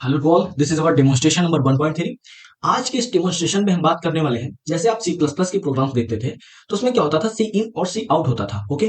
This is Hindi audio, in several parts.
Hello to all, this is our demonstration number 1.3। आज के इस डेमोन्स्ट्रेशन में हम बात करने वाले हैं, जैसे आप सी प्लस प्लस के प्रोग्राम्स देखते थे तो उसमें क्या होता था, सी इन और सी आउट होता था। ओके,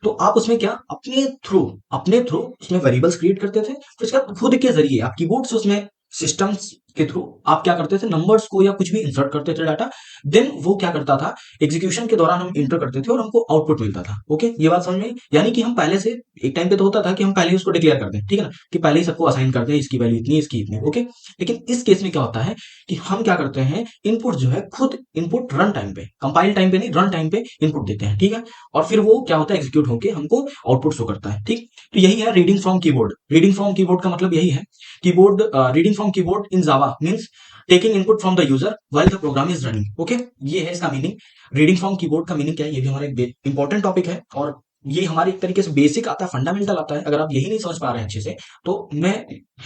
तो आप उसमें क्या अपने थ्रू उसमें वेरिएबल्स क्रिएट करते थे, फिर उसके बाद खुद के जरिए आप कीबोर्ड से उसमें सिस्टम्स के थ्रू आप क्या करते थे, नंबर्स को या कुछ भी इंसर्ट करते थे डाटा। देन वो क्या करता था, एग्जीक्यूशन के दौरान हम इंटर करते थे और हमको आउटपुट मिलता था। ओके, ये बात समझ में आई? यानी कि हम पहले से एक टाइम पे तो होता था कि हम पहले ही उसको डिक्लेयर कर दें, ठीक है ना, कि पहले ही सबको असाइन कर दें, इसकी वैल्यू इतनी, इसकी इतनी। ओके, लेकिन इस केस में क्या होता है कि हम क्या करते हैं, इनपुट जो है खुद इनपुट रन टाइम पे, कंपाइल टाइम पे नहीं, रन टाइम पे इनपुट देते हैं, ठीक है। और फिर वो क्या होता है, एग्जीक्यूट होकर हमको आउटपुट शो करता है, ठीक। तो यही है reading from keyboard. Reading from keyboard का मतलब यही है, keyboard reading from keyboard in Java means taking input from the user while the program is running. Okay, ये है इसका मीनिंग। रीडिंग फ्रॉम कीबोर्ड का मीनिंग क्या है, ये भी हमारा एक इंपॉर्टेंट टॉपिक है, और ये हमारे एक तरीके से बेसिक आता है, फंडामेंटल आता है। अगर आप यही नहीं समझ पा रहे हैं अच्छे से, तो मैं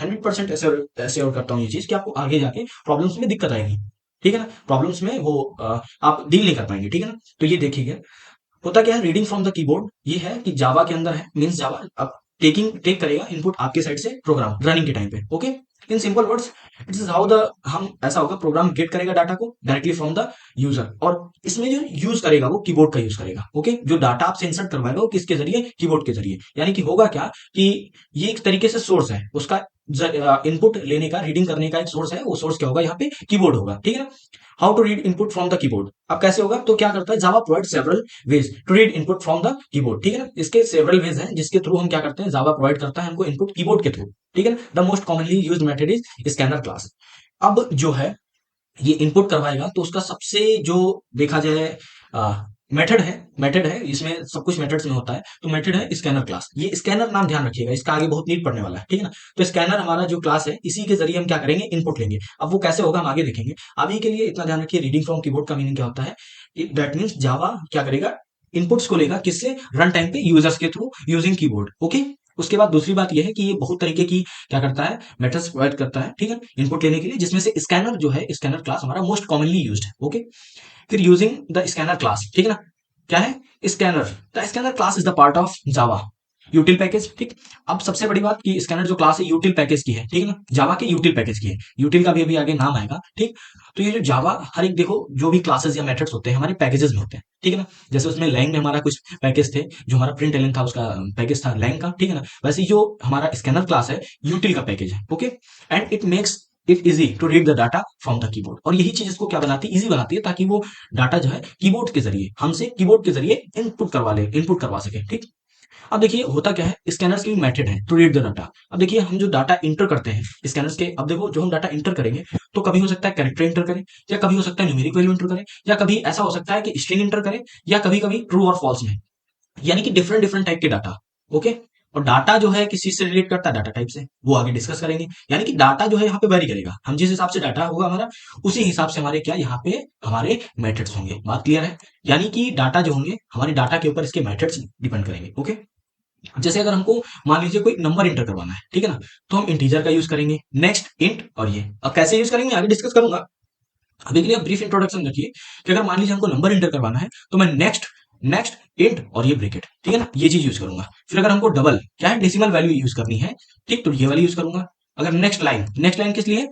100% ऐसे ऐसे और करता हूँ ये चीज कि आपको आगे जाके प्रॉब्लम्स में दिक्कत आएगी, ठीक है ना। प्रॉब्लम्स में वो आप डील नहीं कर पाएंगे, ठीक है ना। तो ये देखिएगा, होता क्या है, रीडिंग फ्रॉम द कीबोर्ड ये है कि जावा के अंदर है, मींस जावा अब टेक करेगा इनपुट आपके साइड से प्रोग्राम रनिंग के टाइम पे। Okay, in simple words it is how the हम ऐसा होगा, प्रोग्राम गेट करेगा डाटा को डायरेक्टली फ्रॉम द यूजर, और इसमें जो यूज करेगा वो कीबोर्ड का यूज करेगा। ओके, जो डाटा आपसे इंसर्ट करवाएगा वो किसके जरिए, कीबोर्ड के जरिए। यानी कि होगा क्या कि ये एक तरीके से सोर्स है उसका, इनपुट लेने का, रीडिंग करने का एक सोर्स है, वो सोर्स क्या होगा, यहाँ पे कीबोर्ड होगा, ठीक है ना। How to read input from the keyboard, अब कैसे होगा, तो क्या करता है, Java provide several ways to read input from the keyboard, ठीक है ना। इसके सेवरल वेज हैं जिसके थ्रू हम क्या करते हैं, जावा प्रोवाइड करता है हमको इनपुट कीबोर्ड के थ्रू, ठीक है ना। The most commonly used method is scanner class. अब जो है ये इनपुट करवाएगा तो उसका सबसे जो देखा जाए मेथड है, इसमें सब कुछ मेथड्स में होता है, तो मेथड है स्कैनर क्लास। ये स्कैनर नाम ध्यान रखिएगा, इसका आगे बहुत नीट पड़ने वाला है, ठीक है ना। तो स्कैनर हमारा जो क्लास है, इसी के जरिए हम क्या करेंगे, इनपुट लेंगे। अब वो कैसे होगा हम आगे देखेंगे। अभी के लिए इतना ध्यान रखिए, रीडिंग फ्रॉम कीबोर्ड का मीनिंग क्या होता है, दैट मीन्स जावा क्या करेगा, इनपुट्स को लेगा किससे, रन टाइम पे यूजर्स के थ्रू यूजिंग कीबोर्ड। ओके, उसके बाद दूसरी बात यह है कि ये बहुत तरीके की क्या करता है, मेथड्स प्रोवाइड करता है, ठीक है, इनपुट लेने के लिए, जिसमें से स्कैनर जो है, स्कैनर क्लास हमारा मोस्ट कॉमनली यूज्ड है। ओके, फिर यूजिंग द स्कैनर क्लास, ठीक है ना, क्या है, scanner. The scanner class is the part of Java यूटिल package, ठीक। अब सबसे बड़ी बात कि स्कैनर जो क्लास है यूटिल पैकेज की है, ठीक है ना, जावा के यूटिल पैकेज की है। यूटिल का भी अभी आगे नाम आएगा, ठीक। तो ये जो जावा, हर एक देखो जो भी क्लासेस या मेथड्स होते हैं हमारे पैकेजेस में होते हैं, ठीक है ना। जैसे उसमें लैंग में हमारा कुछ पैकेज थे, जो हमारा प्रिंट एलन था उसका पैकेज था लैंग का, ठीक है ना। वैसे ही जो हमारा स्कैनर क्लास है, यूटिल का पैकेज है। Okay, and it makes it easy to read the data from the keyboard, और यही चीज इसको क्या बनाती है, इजी बनाती है, ताकि वो डाटा जो है कीबोर्ड के जरिए, हमसे कीबोर्ड के जरिए इनपुट करवा सके, ठीक। अब देखिए होता क्या है, स्कैनर्स की मेथड है टू रीड द डाटा। अब देखिए हम जो डाटा इंटर करते हैं स्कैनर्स के, अब देखो जो हम डाटा इंटर करेंगे, तो कभी हो सकता है कैरेक्टर इंटर करें, या कभी हो सकता है न्यूमेरिक वैल्यू इंटर करें, या कभी ऐसा हो सकता है कि स्ट्रिंग इंटर करें, या कभी कभी ट्रू और फॉल्स में, यानी कि डिफरेंट डिफरेंट टाइप के डाटा। ओके, और डाटा जो है किस चीज से रिलेट करता है, डाटा टाइप से, वो आगे डिस्कस करेंगे। यानी कि डाटा जो है यहाँ पे वेरी करेगा, हम जिस हिसाब से डाटा होगा हमारा, उसी हिसाब से हमारे क्या यहाँ पे हमारे मेथड्स होंगे। बात क्लियर है, यानी कि डाटा जो होंगे हमारे डाटा के ऊपर इसके मेथड्स डिपेंड करेंगे। ओके, जैसे अगर हमको मान लीजिए कोई नंबर इंटर करवाना है, ठीक है ना, तो हम इंटीजर का यूज करेंगे, नेक्स्ट इंट, और ये अब कैसे यूज करेंगे आगे डिस्कस करूंगा। अभी के लिए ब्रीफ इंट्रोडक्शन रखिए कि अगर मान लीजिए हमको नंबर इंटर करवाना है, तो मैं नेक्स्ट नेक्स्ट इंट और ये ब्रैकेट, ठीक है ना, ये चीज यूज करूंगा। फिर अगर हमको डबल क्या है, डेसिमल वैल्यू यूज करनी है, ठीक, तो ये वाली यूज करूंगा। अगर नेक्स्ट लाइन किस लिए,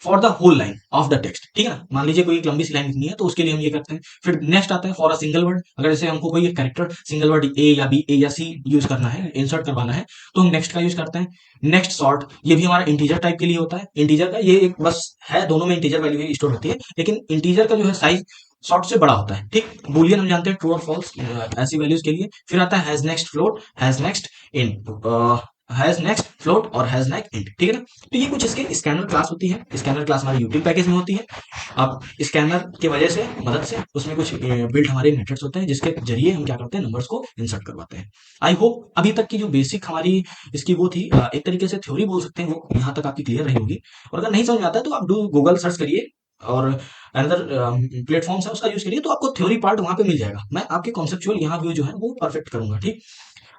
for the whole line of the text, ठीक है ना। मान लीजिए कोई एक लंबी सी लाइन लिखनी है, तो उसके लिए हम ये करते हैं। फिर नेक्स्ट आता है फॉर अ सिंगल वर्ड, अगर जैसे हमको कोई एक कैरेक्टर सिंगल वर्ड ए या बी, ए या सी यूज करना है, इंसर्ट करवाना है, तो हम नेक्स्ट का यूज करते हैं। नेक्स्ट सॉर्ट, ये भी हमारा इंटीजर टाइप के लिए होता है। इंटीजर का ये एक बस है, दोनों में इंटीजर वैल्यू ही स्टोर होती है, लेकिन इंटीजर का जो है साइज शॉर्ट से बड़ा होता है, ठीक। बूलियन हम जानते हैं ट्रू और फॉल्स ऐसी वैल्यूज के लिए। फिर आता है has next float, has next in, has next float और हैज नेक्स्ट इंट, ठीक है ना। तो ये कुछ इसके स्कैनर क्लास होती है। स्कैनर क्लास हमारी यूटिल पैकेज में होती है। अब स्कैनर की वजह से, मदद से, उसमें कुछ बिल्ड हमारे मेथड्स होते हैं, जिसके जरिए हम क्या करते हैं, नंबर्स को इंसर्ट करवाते हैं। आई होप अभी तक की जो बेसिक हमारी इसकी वो थी, एक तरीके से थ्योरी बोल सकते हैं, वो यहाँ तक आपकी क्लियर रही होगी। और अगर नहीं समझ में आता है तो आप डू गूगल सर्च करिए, और अनदर प्लेटफॉर्म्स है उसका यूज करिए, तो आपको थ्योरी पार्ट वहां पे मिल जाएगा। मैं आपके कॉन्सेप्चुअल यहाँ व्यू जो है वो परफेक्ट करूंगा, ठीक।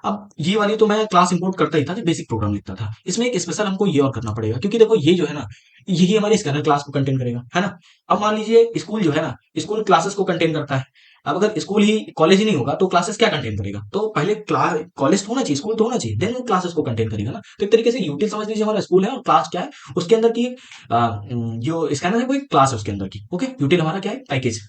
अब ये वाली तो मैं क्लास इंपोर्ट करता ही था, जो बेसिक प्रोग्राम लिखता था। इसमें एक स्पेशल हमको ये और करना पड़ेगा, क्योंकि देखो ये जो है ना, यही हमारी स्कैनर क्लास को कंटेन करेगा, है ना। अब मान लीजिए स्कूल जो है ना, स्कूल क्लासेस को कंटेन करता है। अब अगर स्कूल ही कॉलेज ही नहीं होगा तो क्लासेस क्या कंटेन करेगा? तो पहले कॉलेज तो होना चाहिए, स्कूल तो होना चाहिए, देन क्लासेस को कंटेन करेगा ना। तो एक तरीके से यूटिल समझ लीजिए हमारा स्कूल है, और क्लास क्या है उसके अंदर की जो स्कैनर है वो एक क्लास है उसके अंदर की। ओके, यूटिल हमारा क्या है? पैकेज,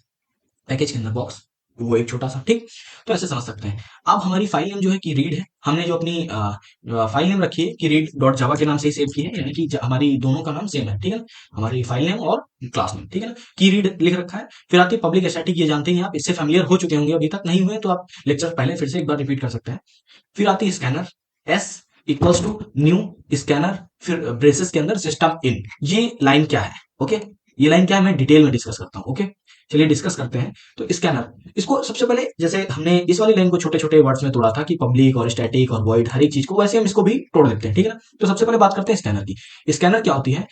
पैकेज के अंदर बॉक्स, वो एक छोटा सा, ठीक। तो ऐसे समझ सकते हैं। अब हमारी फाइल नेम जो है कि रीड है, हमने जो अपनी फाइल नेम रखी है कि रीड डॉट जावा के नाम से ही सेव की है, यानी कि हमारी दोनों का नाम सेम है, ठीक है ना, हमारी फाइल नेम और क्लास नेम, ठीक है ना। की रीड लिख रखा है। फिर आती है पब्लिक स्टैटिक, ये जानते हैं आप, इससे फेमिलियर हो चुके होंगे, अभी तक नहीं हुए तो आप लेक्चर पहले फिर से एक बार रिपीट कर सकते हैं। फिर आती है scanner, s equals to new scanner, फिर ब्रेसेस के अंदर सिस्टम इन। ये लाइन क्या है? ओके, ये लाइन क्या है मैं डिटेल में डिस्कस करता हूँ। ओके, चलिए डिस्कस करते हैं। तो स्कैनर, इसको सबसे पहले जैसे हमने इस वाली लाइन को छोटे छोटे वर्ड्स में तोड़ा था कि पब्लिक और स्टैटिक और वॉइड हर एक चीज को, वैसे हम इसको भी तोड़ देते हैं, ठीक है ना। तो सबसे पहले बात करते हैं स्कैनर की। स्कैनर क्या होती है?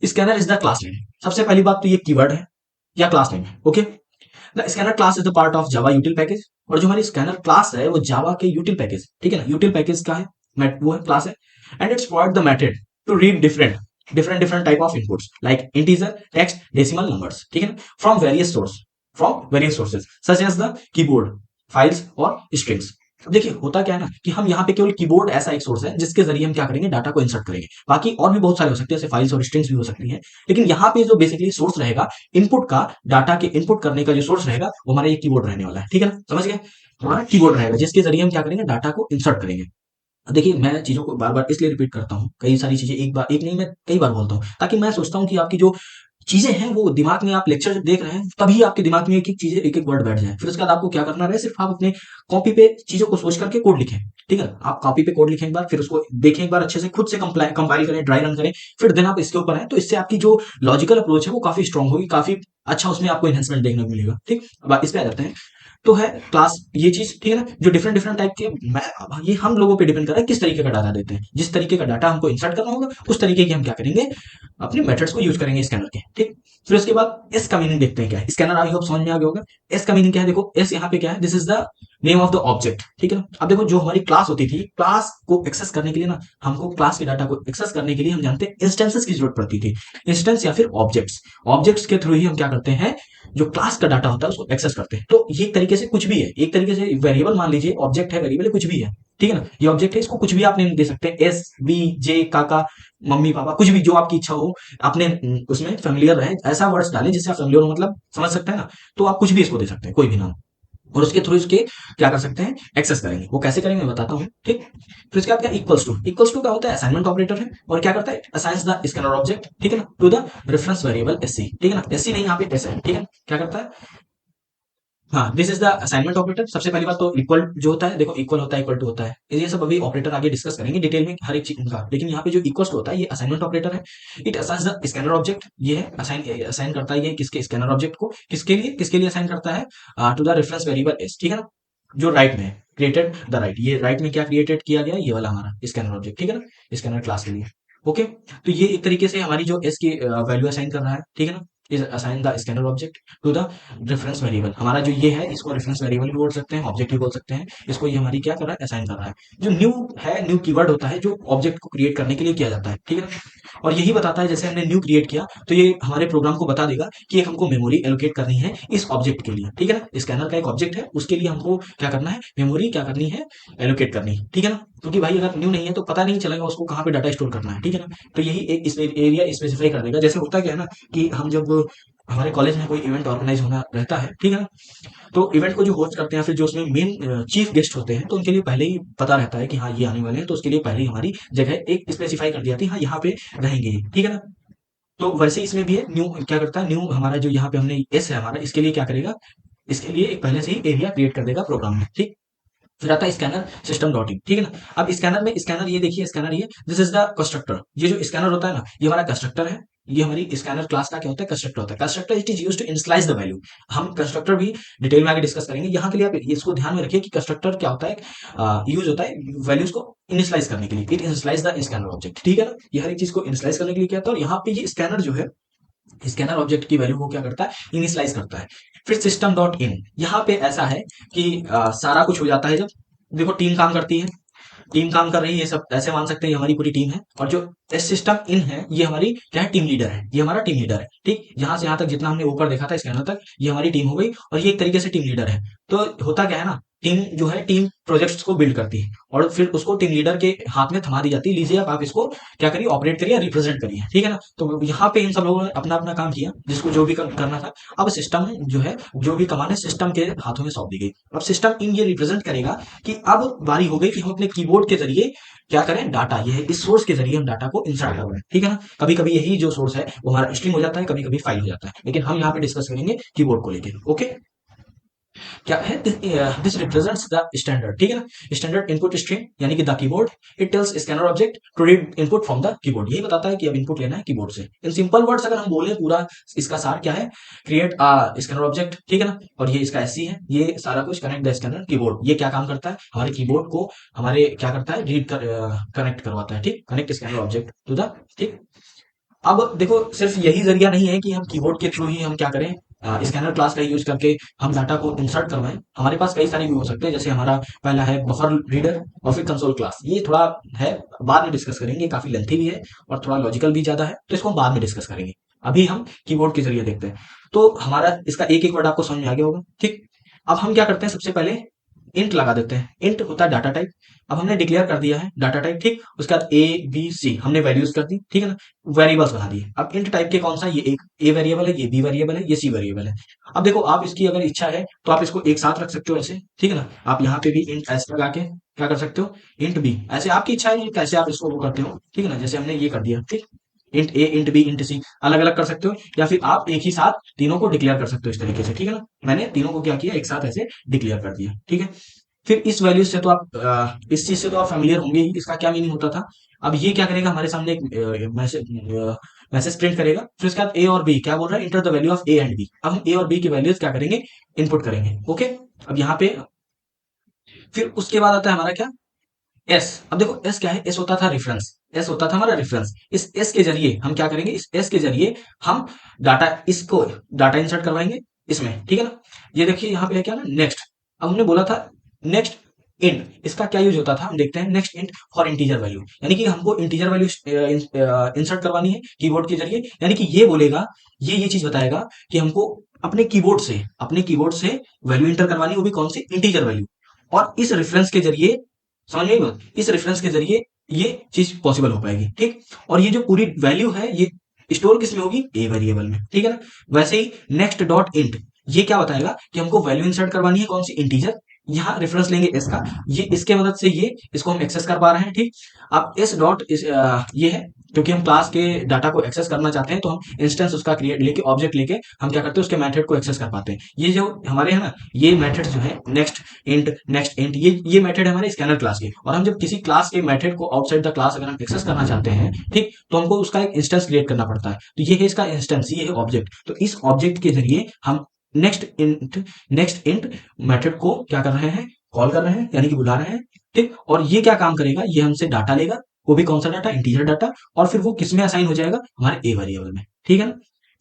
Scanner is the class name. सबसे पहली बात तो ये कीवर्ड है या क्लास नेम है। Okay, the scanner class is the part of Java यूटिल package, और जो हमारी स्कैनर क्लास है वो जावा के यूटिल पैकेज, ठीक है ना। यूटिल पैकेज का है, वो है क्लास है। And it's provide the method to read different different different type of inputs like integer, text, decimal numbers, ठीक है ना, from various sources such as the keyboard, files और स्ट्रिंग्स। अब देखिए होता क्या है ना कि हम यहाँ पे केवल कीबोर्ड ऐसा एक सोर्स है जिसके जरिए हम क्या करेंगे, डाटा को इंसर्ट करेंगे। बाकी और भी बहुत सारे हो सकते हैं, जैसे फाइल्स और स्ट्रिंग्स भी हो सकती हैं, लेकिन यहाँ पे जो बेसिकली सोर्स रहेगा इनपुट का, डाटा के इनपुट करने का जो सोर्स रहेगा वो हमारा ये कीबोर्ड रहने वाला है, ठीक है ना, समझ गए। हमारा कीबोर्ड रहेगा जिसके जरिए हम क्या करेंगे, डाटा को इंसर्ट करेंगे। देखिए मैं चीजों को बार बार इसलिए रिपीट करता हूँ, कई सारी चीजें एक बार एक नहीं मैं कई बार बोलता हूँ, ताकि मैं सोचता हूँ कि आपकी जो चीजें हैं वो दिमाग में, आप लेक्चर जब देख रहे हैं तभी आपके दिमाग में एक एक चीजें एक एक वर्ड बैठ जाए। फिर उसके बाद आपको क्या करना है, सिर्फ आप अपने कॉपी पे चीजों को सोच करके कोड लिखें, ठीक है। आप कॉपी पे कोड लिखें एक बार, फिर उसको देखें एक बार अच्छे से, खुद से कंपाइल करें, ड्राई रन करें, फिर देन आप इसके ऊपर आए, तो इससे आपकी जो लॉजिकल अप्रोच है वो काफी स्ट्रांग होगी, काफी अच्छा उसमें आपको एनहेंसमेंट देखने को मिलेगा, ठीक। अब इस पे आ जाते हैं। तो है क्लास ये चीज, ठीक है ना, जो डिफरेंट डिफरेंट टाइप के, मैं अब ये हम लोगों पे डिपेंड कर रहा है किस तरीके का डाटा देते हैं। जिस तरीके का डाटा हमको इंसर्ट करना होगा उस तरीके की हम क्या करेंगे, अपने मेथड्स को यूज करेंगे स्कैनर के, ठीक। फिर उसके बाद एस का मीनिंग देखते हैं क्या है। स्कैनर आई होप समझ में आ गया होगा। एस का मीनिंग क्या है, देखो एस यहाँ पे क्या है, this is the name of the object, ठीक है ना। अब देखो जो हमारी क्लास होती थी, क्लास को एक्सेस करने के लिए ना, हमको क्लास के डाटा को एक्सेस करने के लिए हम जानते हैं इंस्टेंसेस की जरूरत पड़ती थी। इंस्टेंस या फिर ऑब्जेक्ट्स, ऑब्जेक्ट्स के थ्रू ही हम क्या करते हैं, जो क्लास का डाटा होता है उसको एक्सेस करते हैं। तो ये एक तरीके से कुछ भी है, एक तरीके से वेरिएबल मान लीजिए, ऑब्जेक्ट है, वेरिएबल है, कुछ भी है, ठीक है ना। ये ऑब्जेक्ट है, इसको कुछ भी आप नेम दे सकते हैं, एस बी जे काका मम्मी पापा, कुछ भी जो आपकी इच्छा हो, आपने उसमें फेमिलियर रहे ऐसा वर्ड्स डालें जिससे आप फेमिलियर हो, मतलब समझ सकते हैं ना। तो आप कुछ भी इसको दे सकते हैं, कोई भी नाम, और उसके थ्रू इसके क्या कर सकते हैं, एक्सेस करेंगे। वो कैसे करेंगे मैं बताता हूँ, ठीक। फिर इसके बाद क्या, इक्वल्स टू क्या होता है, असाइनमेंट ऑपरेटर है, और क्या करता है, असाइंस द स्कैनर ऑब्जेक्ट, ठीक है ना, to the reference variable sc, ठीक है ना, एससी नहीं यहाँ पे एस है, ठीक है। क्या करता है, हाँ, this is the assignment operator. सबसे पहली बात तो इक्वल जो होता है, देखो इक्वल होता है, इक्वल टू होता है, ये सब अभी ऑपरेटर आगे डिस्कस करेंगे डिटेल में हर एक चीज का, लेकिन यहाँ पे जो इक्वल टू होता है ये असाइनमेंट ऑपरेटर है। It assigns the scanner object, ये है असाइन, असाइन करता है ये किसके, स्कैनर ऑब्जेक्ट को, किसके लिए असाइन करता है, to the reference variable S, ठीक है ना, जो राइट में है, क्रिएटेड द राइट, ये राइट में क्या क्रिएटेड किया गया, ये वाला हमारा स्कैनर ऑब्जेक्ट, ठीक है ना, स्कैनर क्लास के लिए। ओके, तो ये एक तरीके से हमारी जो एस की वैल्यू असाइन कर रहा है, ठीक है ना, is assign the scanner object to the reference variable. हमारा जो ये है इसको रेफरेंस वेरिएबल भी बोल सकते हैं, ऑब्जेक्ट भी बोल सकते हैं, इसको ये हमारी क्या कर रहा है, असाइन कर रहा है। जो न्यू है, न्यू कीवर्ड होता है जो ऑब्जेक्ट को क्रिएट करने के लिए किया जाता है, ठीक है ना। और यही बताता है, जैसे हमने न्यू क्रिएट किया तो ये हमारे प्रोग्राम को बता देगा कि एक हमको मेमोरी एलोकेट करनी है इस ऑब्जेक्ट के लिए, ठीक है ना। स्कैनर का एक ऑब्जेक्ट है, उसके लिए हमको क्या करना है, मेमोरी क्या करनी है, एलोकेट करनी है, ठीक है ना। क्योंकि भाई अगर न्यू नहीं है तो पता नहीं चलेगा उसको कहाँ पे डाटा स्टोर करना है, ठीक है ना। तो यही एक इस एरिया स्पेसिफाई कर देगा। जैसे होता क्या है ना कि हम जब हमारे कॉलेज में कोई इवेंट ऑर्गेनाइज होना रहता है, ठीक है ना, तो इवेंट को जो होस्ट करते हैं, फिर जो उसमें मेन चीफ गेस्ट होते हैं, तो उनके लिए पहले ही पता रहता है कि हाँ ये आने वाले हैं, तो उसके लिए पहले ही हमारी जगह एक स्पेसिफाई कर दी जाती है, हाँ यहाँ पे रहेंगे ये, ठीक है ना। तो वैसे ही इसमें भी है, न्यू क्या करता है, न्यू हमारा जो यहाँ पे हमने एस है हमारा, इसके लिए क्या करेगा, इसके लिए एक पहले से ही एरिया क्रिएट कर देगा प्रोग्राम में, ठीक। फिर आता है स्कैनर सिस्टम डॉट इन, ठीक है ना। अब स्कैनर में, स्कैनर ये देखिए, स्कैनर ये दिस इज द कंस्ट्रक्टर, ये जो स्कैनर होता है ना ये हमारा कंस्ट्रक्टर है। ये हमारी स्कैनर क्लास का क्या होता है, कंस्ट्रक्टर होता है। Constructor it is used to initialize the value. हम कंस्ट्रक्टर भी डिटेल में आगे डिस्कस करेंगे। यहाँ के लिए आप इसको ध्यान में रखिए कि कंस्ट्रक्टर क्या होता है, यूज होता है वैल्यूज को इनिशियलाइज करने के लिए। It initialize the scanner object, ठीक है ना। ये हर एक चीज को इनिशियलाइज करने के लिए क्या होता है, और यहाँ पे ये स्कैनर जो है, स्कैनर ऑब्जेक्ट की वैल्यू को क्या करता है, इनिशियलाइज करता है। फिर सिस्टम डॉट इन, यहाँ पे ऐसा है कि सारा कुछ हो जाता है जब, देखो टीम काम करती है, टीम काम कर रही है, ये सब ऐसे मान सकते हैं ये हमारी पूरी टीम है। और जो एस सिस्टम इन है ये हमारी क्या है, टीम लीडर है, ये हमारा टीम लीडर है। ठीक, यहाँ से यहाँ तक जितना हमने ऊपर देखा था स्कैनर तक ये हमारी टीम हो गई, और ये एक तरीके से टीम लीडर है। तो होता क्या है ना, टीम जो है टीम प्रोजेक्ट्स को बिल्ड करती है और फिर उसको टीम लीडर के हाथ में थमा दी जाती है, लीजिए अब आप इसको क्या करिए, ऑपरेट करिए, रिप्रेजेंट करिए। ठीक है ना, तो यहाँ पे इन सब लोगों ने अपना अपना काम किया जिसको जो भी करना था। अब सिस्टम जो है, जो भी कमांड है सिस्टम के हाथों में सौंप दी गई। अब सिस्टम इन ये रिप्रेजेंट करेगा कि अब बारी हो गई कि हम अपने कीबोर्ड के जरिए क्या करें, डाटा, ये है इस सोर्स के जरिए हम डाटा को इंसर्ट कर रहे हैं। ठीक है ना, कभी कभी यही जो सोर्स है वो हमारा स्ट्रिंग हो जाता है, कभी कभी फाइल हो जाता है, लेकिन हम यहाँ पे डिस्कस करेंगे कीबोर्ड को लेके। ओके, क्या है, दिस रिप्रेजेंट्स द स्टैंडर्ड। ठीक है ना, स्टैंडर्ड इनपुट स्ट्रीम यानी कि the keyboard, it tells scanner object to read input from the keyboard, यही बताता है कि अब इनपुट लेना है कीबोर्ड से। इन सिंपल वर्ड्स अगर हम बोले पूरा इसका सार क्या है, क्रिएट स्कैनर ऑब्जेक्ट। ठीक है ना, और ये इसका एससी है, ये सारा कुछ कनेक्ट द स्कैनर कीबोर्ड, ये क्या काम करता है, हमारे कीबोर्ड को हमारे क्या करता है, रीड कर कनेक्ट करवाता है। ठीक, connect scanner object to the, ठीक। अब देखो सिर्फ यही जरिया नहीं है कि हम कीबोर्ड के थ्रू ही हम क्या करें, स्कैनर क्लास का यूज करके हम डाटा को इंसर्ट करवाएं। हमारे पास कई सारे भी हो सकते हैं, जैसे हमारा पहला है बफर रीडर और फिर कंसोल क्लास, ये थोड़ा है बाद में डिस्कस करेंगे, काफी लेंथी भी है और थोड़ा लॉजिकल भी ज्यादा है, तो इसको हम बाद में डिस्कस करेंगे। अभी हम कीबोर्ड के जरिए देखते हैं। तो हमारा इसका एक एक वर्ड आपको समझ में आ गया होगा। ठीक, अब हम क्या करते हैं, सबसे पहले इंट लगा देते हैं। इंट होता है डाटा टाइप। अब हमने डिक्लेयर कर दिया है डाटा टाइप, ठीक, उसके बाद ए बी सी हमने वैल्यूज कर दी। ठीक है ना, वेरिएबल्स बना दिए। अब इंट टाइप के कौन सा, ये एक ए वेरिएबल है, ये बी वेरिएबल है, ये सी वेरिएबल है। अब देखो आप इसकी अगर इच्छा है तो आप इसको एक साथ रख सकते हो ऐसे। ठीक है ना, आप यहाँ पे भी इंट ऐसे लगा के क्या कर सकते हो, इंट बी, ऐसे आपकी इच्छा है कैसे आप इसको वो करते हो। ठीक है ना, जैसे हमने ये कर दिया। ठीक, इंट ए इंट बी इंट सी अलग अलग कर सकते हो, या फिर आप एक ही साथ तीनों को डिक्लेयर कर सकते हो इस तरीके से। ठीक है ना, मैंने तीनों को क्या किया, एक साथ ऐसे डिक्लेयर कर दिया। ठीक है, फिर इस वैल्यू से तो आप इस चीज से तो आप फेमिलियर होंगे ही, इसका क्या मीनिंग होता था। अब ये क्या करेगा, हमारे सामने एक मैसेज प्रिंट करेगा, फिर उसके बाद ए और बी क्या बोल रहा है, enter the value of A and B. अब हम ए और बी की वैल्यूज क्या करेंगे, इनपुट करेंगे। ओके, अब यहाँ पे फिर उसके बाद आता है हमारा क्या, एस। अब देखो एस क्या है, एस होता था रेफरेंस, एस होता था हमारा रेफरेंस। इस एस के जरिए हम क्या करेंगे, इस एस के जरिए हम डाटा, इसको डाटा इंसर्ट करवाएंगे इसमें। ठीक है ना, ये देखिए यहाँ पे है क्या ना, नेक्स्ट। अब हमने बोला था नेक्स्ट इंट, इसका क्या यूज होता था हम देखते हैं, next int for integer value, यानी कि हमको इंटीजर वैल्यू इंसर्ट करवानी है कीबोर्ड के जरिए। यानी कि ये बोलेगा, ये चीज बताएगा कि हमको अपने कीबोर्ड से वैल्यू इंटर करवानी, वो भी कौन सी, इंटीजर वैल्यू। और इस रेफरेंस के जरिए, समझ में आई बात, इस रेफरेंस के जरिए ये चीज पॉसिबल हो पाएगी। ठीक, और ये जो पूरी वैल्यू है ये स्टोर किस में होगी, ए वेरिएबल में। ठीक है ना, वैसे ही नेक्स्ट डॉट इंट, ये क्या बताएगा कि हमको वैल्यू इंसर्ट करवानी है कौन सी, इंटीजर। यहाँ रेफरेंस लेंगे एस का, ये इसके मदद से ये इसको हम एक्सेस कर पा रहे हैं। ठीक, अब एस डॉट ये है क्योंकि हम क्लास के डाटा को एक्सेस करना चाहते हैं, तो हम इंस्टेंस उसका क्रिएट लेके, ऑब्जेक्ट लेके हम क्या करते हैं, उसके मेथड को एक्सेस कर पाते हैं। ये जो हमारे है ना, ये मेथड जो है नेक्स्ट इंट, ये मेथड है हमारे स्कैनर क्लास के। और हम जब किसी क्लास के मेथड को आउटसाइड द क्लास अगर हम एक्सेस करना चाहते हैं, ठीक, तो हमको उसका एक इंस्टेंस क्रिएट करना पड़ता है। तो ये है इसका इंस्टेंस, ये है ऑब्जेक्ट। तो इस ऑब्जेक्ट के जरिए हम नेक्स्ट इंट मेथड को क्या कर रहे हैं, कॉल कर रहे हैं, यानी कि बुला रहे हैं। ठीक, और ये क्या काम करेगा, ये हमसे डाटा लेगा, वो भी कौन सा डाटा, इंटीजर डाटा, और फिर वो किसमें असाइन हो जाएगा, हमारे ए वेरिएबल में। ठीक है ना,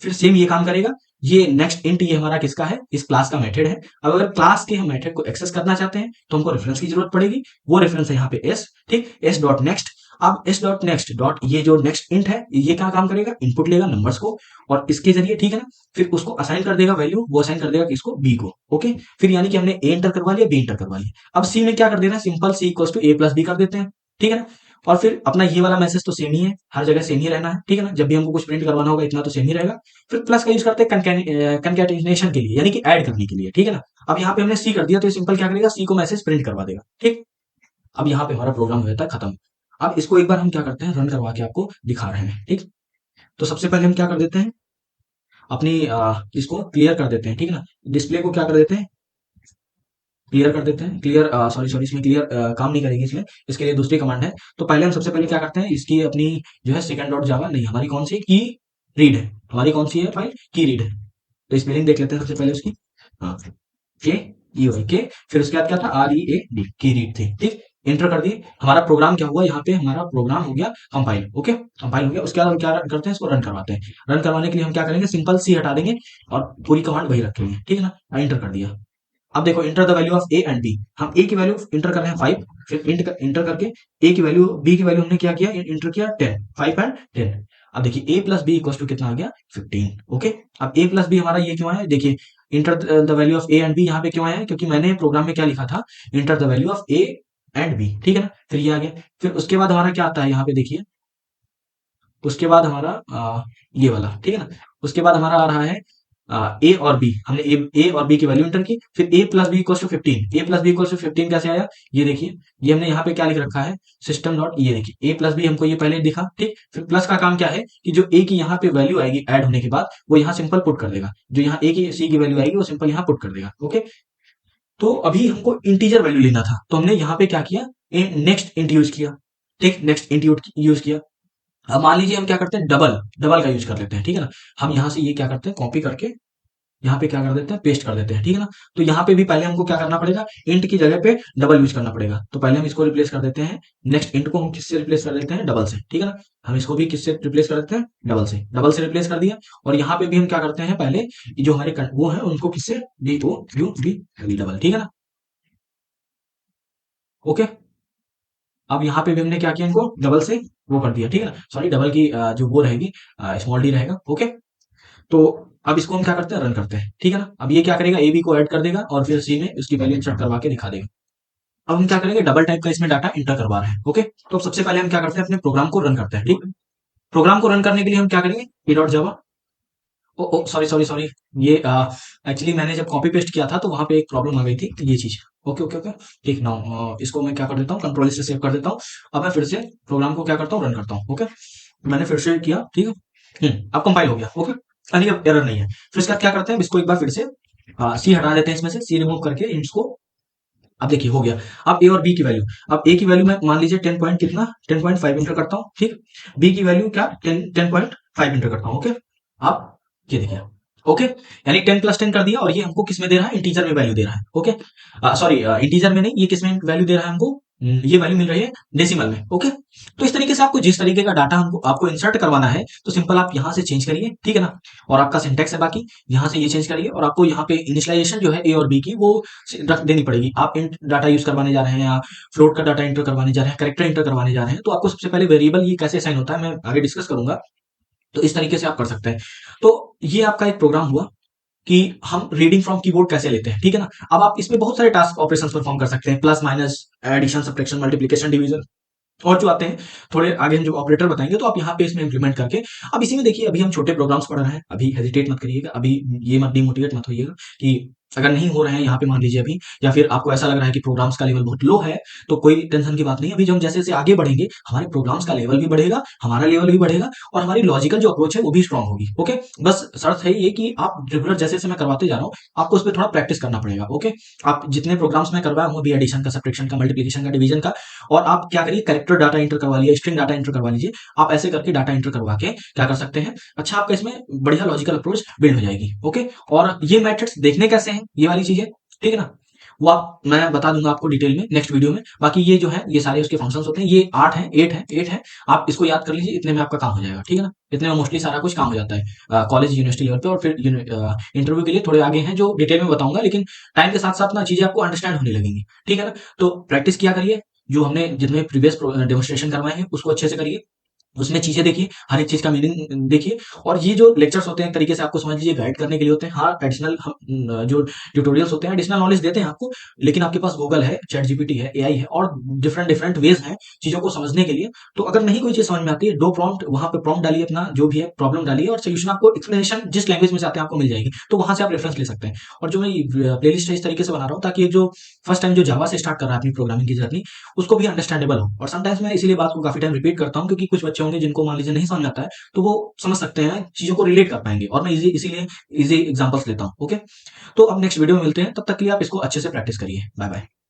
फिर सेम ये काम करेगा। ये नेक्स्ट इंट ये हमारा किसका है, इस क्लास का मेथड है। अब अगर क्लास के हम मेथड को एक्सेस करना चाहते हैं तो हमको रेफरेंस की जरूरत पड़ेगी, वो रेफरेंस है यहाँ पे एस। ठीक, एस डॉट नेक्स्ट। अब एस डॉट नेक्स्ट डॉट ये जो नेक्स्ट इंट है ये क्या काम करेगा, इनपुट लेगा नंबर्स को, और इसके जरिए, ठीक है ना, फिर उसको असाइन कर देगा वैल्यू, वो असाइन कर देगा किसको, बी को। ओके, फिर यानी कि हमने ए इंटर करवा लिया, बी इंटर करवा लिया। अब सी में क्या कर देना है, simple C equal to A plus B कर देते हैं। ठीक है ना, और फिर अपना ये वाला मैसेज तो सेम ही है, हर जगह सेम ही रहना है। ठीक है ना, जब भी हमको कुछ प्रिंट करवाना होगा इतना तो सेम ही रहेगा। फिर प्लस का यूज करते हैं कंकैटिनेशन के लिए, यानी कि ऐड करने के लिए। ठीक है ना, अब यहाँ पे हमने सी कर दिया तो ये सिंपल क्या करेगा, सी को मैसेज प्रिंट करवा देगा। ठीक, अब यहाँ पे हमारा प्रोग्राम हो जाता है खत्म। अब इसको एक बार हम क्या करते हैं, रन करवा के आपको दिखा रहे हैं। ठीक, तो सबसे पहले हम क्या कर देते हैं, अपनी इसको क्लियर कर देते हैं। ठीक है ना, डिस्प्ले को क्या कर देते हैं, क्लियर कर देते हैं। क्लियर, सॉरी सॉरी, इसमें क्लियर काम नहीं करेगी, इसमें इसके लिए दूसरी कमांड है। तो पहले हम सबसे पहले क्या करते हैं, इसकी अपनी जो है सेकंड डॉट जावा नहीं, हमारी कौन सी की रीड है, हमारी कौन सी है फाइल, की रीड है। तो स्पेलिंग देख लेते हैं सबसे पहले उसकी। हाँ, के ई वाई के, फिर उसके बाद क्या था, आर ई ए डी, की रीड थी। ठीक, इंटर कर दी। हमारा प्रोग्राम क्या हुआ, यहाँ पे हमारा प्रोग्राम हो गया कंपाइल। ओके, कंपाइल हो गया। उसके बाद हम क्या करते हैं, इसको रन करवाते हैं। रन करवाने के लिए हम क्या करेंगे, सिंपल सी हटा देंगे और पूरी कमांड वही रखेंगे। ठीक है ना, इंटर कर दिया। अब देखो enter the value of A and B, हम ए की वैल्यू इंटर कर रहे हैं 5, फिर इंटर करके ए की वैल्यू बी की वैल्यू हमने क्या किया, इंटर किया 10, 5 एंड 10। अब देखिए ए प्लस बी इक्वल टू कितना आ गया 15। ओके, अब ए प्लस बी हमारा ये क्यों आया, देखिए enter the value of A and B यहाँ पे क्यों आया है, क्योंकि मैंने प्रोग्राम में क्या लिखा था, enter the value of A and B, ठीक है ना, फिर ये आ गया। फिर उसके बाद हमारा क्या आता है यहाँ पे देखिए, उसके बाद हमारा ये वाला, ठीक है ना, उसके बाद हमारा आ रहा है ए और बी, हमने ए और बी की वैल्यू एंटर की, फिर A plus B equal to 15, A plus B equal to 15 कैसे आया, ये देखिए, ये हमने यहाँ पे क्या लिख रखा है, सिस्टम डॉट, ये देखिए ए प्लस बी हमको ये पहले दिखा, ठीक, फिर प्लस का काम क्या है कि जो ए की यहाँ पे वैल्यू आएगी ऐड होने के बाद, वो यहाँ सिंपल पुट कर देगा, जो यहाँ ए की सी की वैल्यू आएगी वो सिंपल यहाँ पुट कर देगा। ओके, तो अभी हमको इंटीजर वैल्यू लेना था, तो हमने यहाँ पे क्या किया, नेक्स्ट इंट यूज किया, ठीक, नेक्स्ट इंट यूज किया। अब मान लीजिए हम क्या करते हैं, डबल डबल का यूज कर लेते हैं, ठीक है ना, हम यहाँ से ये क्या करते हैं, कॉपी करके यहाँ पे क्या कर देते हैं, पेस्ट कर देते हैं, ठीक है ना। तो यहाँ पे भी पहले हमको क्या करना पड़ेगा, इंट की जगह पे डबल यूज करना पड़ेगा, तो पहले हम इसको रिप्लेस कर देते हैं, नेक्स्ट इंट को हम किससे रिप्लेस कर देते हैं, डबल से, ठीक है ना। हम इसको भी किससे रिप्लेस कर देते हैं, डबल से रिप्लेस कर दिया। और यहाँ पे भी हम क्या करते हैं, पहले जो हमारे वो है उनको किससे, D O U B double, ठीक है ना। ओके, अब यहाँ पे भी हमने क्या किया, इनको डबल से वो कर दिया, ठीक है ना, सॉरी डबल की जो वो रहेगी स्मॉल डी रहेगा। ओके, तो अब इसको हम क्या करते हैं, रन करते हैं, ठीक है ना। अब ये क्या करेगा, ए बी को ऐड कर देगा और फिर सी में उसकी वैल्यू इंसर्ट करवा के दिखा देगा। अब हम क्या करेंगे, डबल टाइप का इसमें डाटा इंटर करवा रहे हैं। ओके, तो सबसे पहले हम क्या करते हैं, अपने प्रोग्राम को रन करते हैं, ठीक। प्रोग्राम को रन करने के लिए हम क्या करेंगे, A dot Java, oh oh sorry sorry sorry, ये एक्चुअली मैंने जब कॉपी पेस्ट किया था तो वहां पे एक प्रॉब्लम आ गई थी, ये चीज। ओके ओके ओके, ठीक ना, इसको मैं क्या कर देता हूँ, कंट्रोल से सेव कर देता हूँ। अब मैं फिर से प्रोग्राम को क्या करता हूँ, रन करता हूँ। ओके, मैंने फिर से किया, ठीक है, अब कंपाइल हो गया। ओके, अभी अब एरर नहीं है। फिर इसका क्या करते हैं, इसको एक बार फिर से सी हटा देते हैं, इसमें से सी रिमूव करके इसको, अब देखिए हो गया। अब ए और बी की वैल्यू, अब ए की वैल्यू मैं मान लीजिए 10 पॉइंट कितना, 10.5 इंटर करता हूँ, ठीक। बी की वैल्यू क्या, 10.5 इंटर करता हूँ। ओके, अब ये देखिए, ओके, यानी 10 + 10 कर दिया, और ये हमको किस में दे रहा है, इंटीजर में वैल्यू दे रहा है। ओके, सॉरी इंटीजर में नहीं, ये किस में वैल्यू दे रहा है हमको, ये वैल्यू मिल रही है डेसिमल में। ओके, तो इस तरीके से आपको जिस तरीके का डाटा हमको आपको इंसर्ट करवाना है, तो सिंपल आप यहाँ से चेंज करिए, ठीक है ना। और आपका सिंटेक्स है बाकी, यहाँ से ये चेंज करिए, और आपको यहाँ पे इनिशियलाइजेशन जो है ए और बी की वो रख देनी पड़ेगी। आप इंट डाटा यूज करवाने जा रहे हैं या फ्लोट का डाटा इंटर करवाने जा रहे हैं, कैरेक्टर इंटर करवाने जा रहे हैं, तो आपको सबसे पहले वेरिएबल ये कैसे असाइन होता है मैं आगे डिस्कस करूंगा। तो इस तरीके से आप कर सकते हैं। तो ये आपका एक प्रोग्राम हुआ कि हम रीडिंग फ्रॉम कीबोर्ड कैसे लेते हैं, ठीक है ना। अब आप इसमें बहुत सारे टास्क ऑपरेशन परफॉर्म कर सकते हैं, plus minus, addition, subtraction, multiplication, division, और जो आते हैं थोड़े आगे हम जो ऑपरेटर बताएंगे, तो आप यहाँ पे इसमें इंप्लीमेंट करके, अब इसी में देखिए अभी हम छोटे प्रोग्राम्स पढ़ रहे हैं, अभी हेजिटेट मत करिएगा, अभी ये मत डिमोटिवेट मत होइएगा कि अगर नहीं हो रहे हैं यहाँ पे मान लीजिए अभी, या फिर आपको ऐसा लग रहा है कि प्रोग्राम्स का लेवल बहुत लो है, तो कोई टेंशन की बात नहीं। अभी जो हम जैसे जैसे आगे बढ़ेंगे, हमारे प्रोग्राम्स का लेवल भी बढ़ेगा, हमारा लेवल भी बढ़ेगा, और हमारी लॉजिकल जो अप्रोच है वो भी स्ट्रांग होगी। ओके, बस शर्त है ये कि आप रेगुलर जैसे जैसे मैं करवाते जा रहा हूँ, आपको उस पर थोड़ा प्रैक्टिस करना पड़ेगा। ओके, आप जितने प्रोग्राम्स मैं करवाया हूँ अभी, एडिशन का, सब्ट्रैक्शन का, मल्टीप्लिकेशन का, डिवीजन का, और आप क्या करिए, कैरेक्टर डाटा इंटर करवा लिया, स्ट्रिंग डाटा इंटर करवा लीजिए। आप ऐसे करके डाटा इंटर करवा के क्या कर सकते हैं, अच्छा आपका इसमें बढ़िया लॉजिकल अप्रोच बिल्ड हो जाएगी। ओके, और ये मैथड्स देखने कैसे हैं, ये वाली चीजें, ठीक है ना, वो आप मैं बता दूंगा आपको डिटेल में नेक्स्ट वीडियो में। बाकी ये जो है ये सारे उसके फंक्शंस होते हैं, ये 8 है, आप इसको याद कर लीजिए, इतने में आपका काम हो जाएगा, ठीक है ना। इतने में मोस्टली सारा कुछ काम हो जाता है कॉलेज यूनिवर्सिटी लेवल पे, और फिर इंटरव्यू के लिए थोड़े आगे हैं जो डिटेल में बताऊंगा, लेकिन टाइम के साथ साथ ना चीजें आपको अंडरस्टैंड होने लगेंगी, ठीक है ना। तो प्रैक्टिस किया करिए, जो हमने जितने प्रीवियस डेमोस्ट्रेशन करवाए हैं उसको अच्छे से करिए, उसमें चीजें देखिए, हर एक चीज का मीनिंग देखिए। और ये जो लेक्चर्स होते हैं एक तरीके से आपको समझ लीजिए गाइड करने के लिए होते हैं। हाँ, एडिशनल हम जो ट्यूटोरियल्स होते हैं एडिशनल नॉलेज देते हैं आपको, लेकिन आपके पास गूगल है, चैट जीपीटी है, एआई है, और डिफरेंट डिफरेंट वेज हैं चीजों को समझने के लिए। तो अगर नहीं कोई चीज समझ में आती है, दो प्रॉम्प्ट वहां पे प्रॉम्प्ट डालिए, अपना जो भी है प्रॉब्लम डालिए, और सोल्यूशन आपको एक्सप्लेनेशन जिस लैंग्वेज में चाहते हैं आपको मिल जाएगी, तो वहां से आप रेफरेंस ले सकते हैं। और जो मैं प्लेलिस्ट है इस तरीके से बना रहा हूँ ताकि जो फर्स्ट टाइम जो जावा से स्टार्ट कर रहा है अपनी प्रोग्रामिंग की जर्नी, उसको भी अंडरस्टैंडेबल हो। और समटाइम्स मैं इसीलिए बात को काफी टाइम रिपीट करता हूँ, क्योंकि कुछ बच्चे होंगे जिनको मान लीजिए नहीं समझ में आता है, तो वो समझ सकते हैं, चीजों को रिलेट कर पाएंगे, और मैं इसीलिए इजी एग्जांपल्स लेता हूँ। ओके, तो अब नेक्स्ट वीडियो में मिलते हैं, तब तक के लिए आप इसको अच्छे से प्रैक्टिस करिए। Bye bye.